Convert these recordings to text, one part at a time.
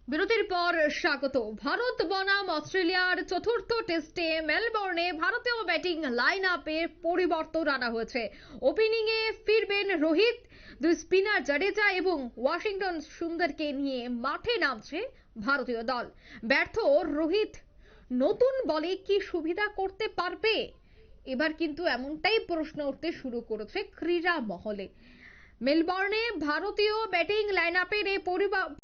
বিরতির পর স্বাগত। ভারত বনাম অস্ট্রেলিয়ার চতুর্থ টেস্টে মেলবোর্নে ভারতীয় ব্যাটিং লাইন আপে পরিবর্তন আনা হয়েছে। ওপেনিং এ ফিরবেন রোহিত, দুই স্পিনার জাডেজা এবং ওয়াশিংটন সুন্দরকে নিয়ে মাঠে নামছে ভারতীয় দল। ব্যর্থ রোহিত নতুন বলে কি সুবিধা করতে পারবে? এবার কিন্তু এমনটাই প্রশ্ন উঠতে শুরু করেছে ক্রীড়া মহলে। মেলবোর্নে ভারতীয় ব্যাটিং লাইনআপের এই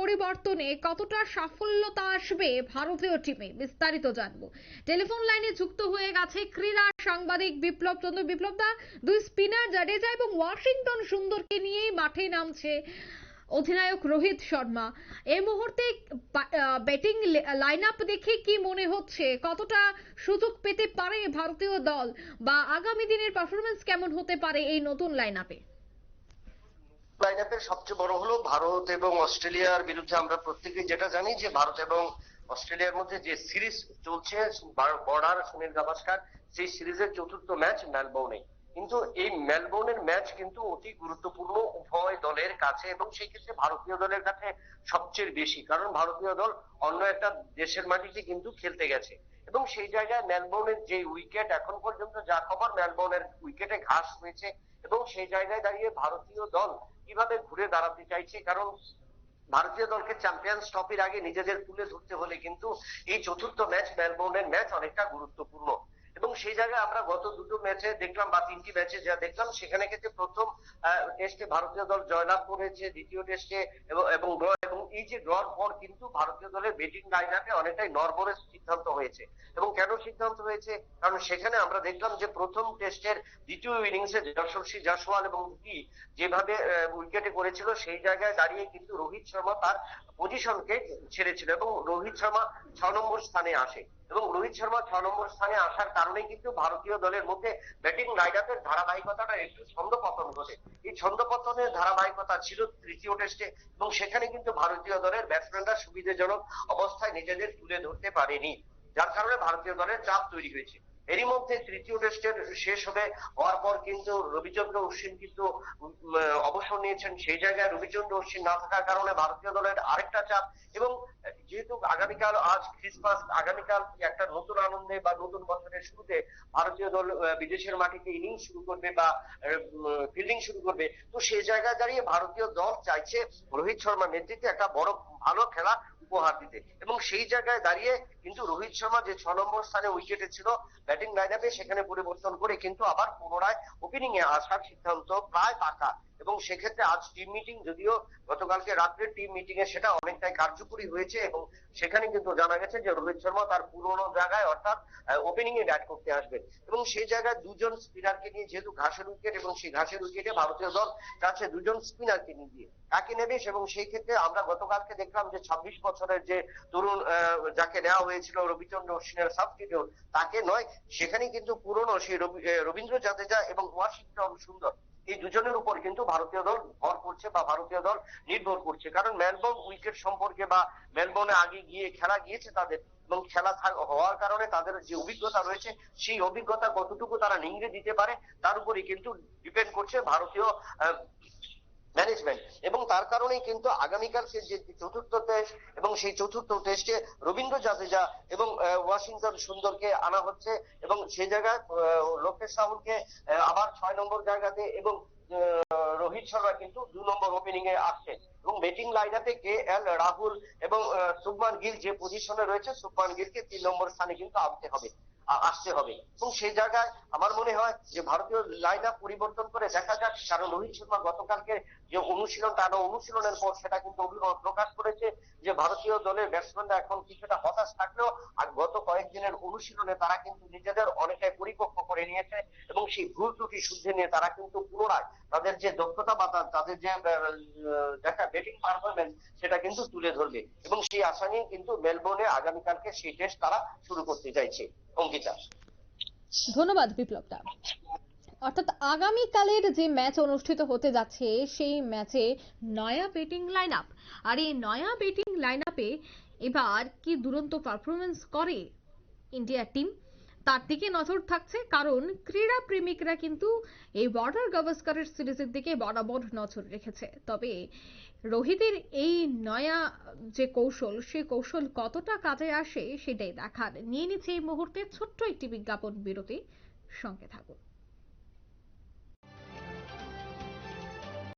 পরিবর্তনে কতটা সাফল্যতা আসবে ভারতীয় টিমে, বিস্তারিত জানবো। টেলিফোন লাইনে যুক্ত হয়ে গেছে ক্রীড়া সাংবাদিক বিপ্লব চন্দ্র। বিপ্লব দা, দুই স্পিনার জাডেজা এবং ওয়াশিংটন সুন্দরকে নিয়েই মাঠে নামছে অধিনায়ক রোহিত শর্মা। এই মুহূর্তে ব্যাটিং লাইনআপ দেখে কি মনে হচ্ছে, কতটা সুযোগ পেতে পারে ভারতীয় দল, বা আগামী দিনের পারফরমেন্স কেমন হতে পারে এই নতুন লাইনআপে? লাইনআপের সবচেয়ে বড় হলো ভারত এবং অস্ট্রেলিয়ার বিরুদ্ধে আমরা প্রত্যেকেই যেটা জানি যে ভারত এবং অস্ট্রেলিয়ার মধ্যে যে সিরিজ চলছে বর্ডার সুনীল গাভাস্কার, সেই সিরিজের চতুর্থ ম্যাচ মেলবোর্নে। কিন্তু এই মেলবোর্নের ম্যাচ কিন্তু অতি গুরুত্বপূর্ণ উভয় দলের কাছে, এবং সেই ক্ষেত্রে ভারতীয় দলের কাছে সবচেয়ে বেশি, কারণ ভারতীয় দল অন্য একটা দেশের মাটিতে কিন্তু খেলতে গেছে। এবং সেই জায়গায় মেলবোর্নের যে উইকেট, এখন পর্যন্ত যা খবর মেলবোর্নের উইকেটে ঘাস হয়েছে, এবং সেই জায়গায় দাঁড়িয়ে ভারতীয় দল কিভাবে ঘুরে দাঁড়াতে চাইছে, কারণ ভারতীয় দলকে চ্যাম্পিয়ন্স ট্রফির আগে নিজেদের তুলে ধরতে হলে কিন্তু এই চতুর্থ ম্যাচ মেলবোর্নের ম্যাচ অনেকটা গুরুত্বপূর্ণ। এবং সেই জায়গায় আমরা গত দুটো ম্যাচে দেখলাম, বা তিনটি ম্যাচে যা দেখলাম, সেখানে ক্ষেত্রে প্রথম টেস্টে ভারতীয় দল জয়লাভ করেছে, দ্বিতীয় টেস্টে এবং ড্র, এবং এই যে ড্রর পর কিন্তু ভারতীয় দলের ব্যাটিং লাইনআপে অনেকটাই নড়বড়ের সিদ্ধান্ত হয়েছে। এবং কেন সিদ্ধান্ত হয়েছে, কারণ সেখানে আমরা দেখলাম যে প্রথম টেস্টের দ্বিতীয় ইনিংসে যশস্বী জয়সওয়াল এবং রুকি যেভাবে উইকেটে করেছিল, সেই জায়গায় দাঁড়িয়ে কিন্তু রোহিত শর্মা তার পজিশনকে ছেড়েছিল, এবং রোহিত শর্মা 6 নম্বর স্থানে আসে। এবং রোহিত শর্মা 6 নম্বর স্থানে আসার কারণে কিন্তু ভারতীয় দলের মধ্যে ব্যাটিং লাইনআপের ধারাবাহিকতাটা একটু ছন্দপতন ঘটে। এই ছন্দপতনের ধারাবাহিকতা ছিল তৃতীয় টেস্টে, এবং সেখানে কিন্তু ভারতীয় দলের ব্যাটসম্যানরা সুবিধাজনক অবস্থায় নিজেদের তুলে ধরতে পারেনি, যার কারণে ভারতীয় দলের চাপ তৈরি হয়েছে। এরই মধ্যে তৃতীয় টেস্টের শেষ হওয়ার পর কিন্তু রবিচন্দ্র অশ্বিন কিন্তু অবসর নিয়েছেন। সেই জায়গায় রবিচন্দ্র অশ্বিন না থাকার কারণে ভারতীয় দলের আরেকটা চাপ। এবং যেহেতু আগামীকাল, আজ ক্রিসমাস, আগামীকাল একটা নতুন আনন্দে বা নতুন বছরের শুরুতে ভারতীয় দল বিদেশের মাটিতে ইনিংস শুরু করবে বা ফিল্ডিং শুরু করবে, তো সেই জায়গায় দাঁড়িয়ে ভারতীয় দল চাইছে রোহিত শর্মার নেতৃত্বে একটা বড় ভালো খেলা উপহার দিতে। এবং সেই জায়গায় দাঁড়িয়ে কিন্তু রোহিত শর্মা যে 6 নম্বর স্থানে উইকেটে ছিল ব্যাটিং লাইনআপে, সেখানে পরিবর্তন করে কিন্তু আবার পুনরায় ওপেনিং এ আসার সিদ্ধান্ত প্রায় পাকা। এবং সেক্ষেত্রে আজ টিম মিটিং, যদিও গতকালকে রাত্রে টিম মিটিং এ সেটা অনেকটাই কার্যকরী হয়েছে, এবং সেখানে কিন্তু জানা গেছে যে রোহিত শর্মা তার পুরোনো জায়গায় অর্থাৎ ওপেনিং এ ব্যাট করতে আসবেন। এবং সেই জায়গায় দুজন স্পিনারকে নিয়ে, যেহেতু ঘাসের উইকেট, এবং সেই ঘাসের উইকেটে ভারতীয় দল চাচ্ছে দুজন স্পিনারকে নিয়ে কাকে নেবে। এবং সেই ক্ষেত্রে আমরা গতকালকে দেখলাম যে 26 বছরের যে তরুণ যাকে নেওয়া হয়েছিল রবিচন্দ্র অশ্বিনের সাবস্টিটিউট, তাকে নয়, সেখানে কিন্তু পুরনো সেই রবীন্দ্র জাদেজা এবং ওয়াশিংটন সুন্দর, এই দুজনের উপর কিন্তু ভারতীয় দল ভর করছে বা ভারতীয় দল নির্ভর করছে। কারণ মেলবোর্ন উইকেট সম্পর্কে বা মেলবোর্নে আগে গিয়ে খেলা গিয়েছে তাদের, এবং খেলা হওয়ার কারণে তাদের যে অভিজ্ঞতা রয়েছে, সেই অভিজ্ঞতা কতটুকু তারা নিংড়ে দিতে পারে তার উপরই কিন্তু ডিপেন্ড করছে ভারতীয় ম্যানেজমেন্ট। এবং তার কারণেই কিন্তু আগামীকাল যে চতুর্থ টেস্ট, এবং সেই চতুর্থ টেস্টে রবীন্দ্র জাদেজা এবং ওয়াশিংটন সুন্দরকে আনা হচ্ছে, এবং সেই জায়গায় লোকেশ রাহুলকে আবার 6 নম্বর জায়গাতে, এবং রোহিত শর্মা কিন্তু 2 নম্বর ওপেনিং এ আসছে। এবং ব্যাটিং লাইনআপে কে এল রাহুল এবং শুভমান গিল যে পজিশনে রয়েছে, শুভমান গিলকে 3 নম্বর স্থানে কিন্তু আসতে হবে। এবং সেই জায়গায় আমার মনে হয় যে ভারতীয় লাইন আপ পরিবর্তন করে দেখা যাক, কারণ রোহিত শর্মা গতকালকে যে অনুশীলন, টানা অনুশীলনের পর সেটা কিন্তু অভিমত প্রকাশ করেছে যে ভারতীয় দলের ব্যাটসম্যানরা এখন কিছুটা হতাশ থাকলেও আর গত কয়েকদিনের অনুশীলনে তারা কিন্তু নিজেদের অনেকটাই পরিপক্ক করে নিয়েছে, এবং সেই ভুল ত্রুটি শুধরে নিয়ে তারা কিন্তু পুনরায় তাদের যে দক্ষতা বা তাদের যে দেখা ব্যাটিং পারফরমেন্স, সেটা কিন্তু তুলে ধরবে। এবং সেই আশা নিয়ে কিন্তু মেলবোর্নে আগামীকালকে সেই টেস্ট তারা শুরু করতে চাইছে। অঙ্কিতা, ধন্যবাদ বিপ্লবদা। অর্থাৎ আগামীকালের যে ম্যাচ অনুষ্ঠিত হতে যাচ্ছে সেই ম্যাচে নয়া ব্যাটিং লাইন আপ, আর এই নয়া ব্যাটিং লাইন আপে এবার কি দুরন্ত পারফরমেন্স করে ইন্ডিয়া টিম, তার দিকে নজর থাকছে, কারণ ক্রীড়া প্রেমিকরা কিন্তু এই বর্ডার গাভাস্কারের সিরিজের দিকে বরাবর নজর রেখেছে। তবে রোহিতের এই নয়া যে কৌশল, সেই কৌশল কতটা কাজে আসে সেটাই দেখার। নিয়ে নিচ্ছে এই মুহূর্তে ছোট্ট একটি বিজ্ঞাপন বিরতি, সঙ্গে থাকুন।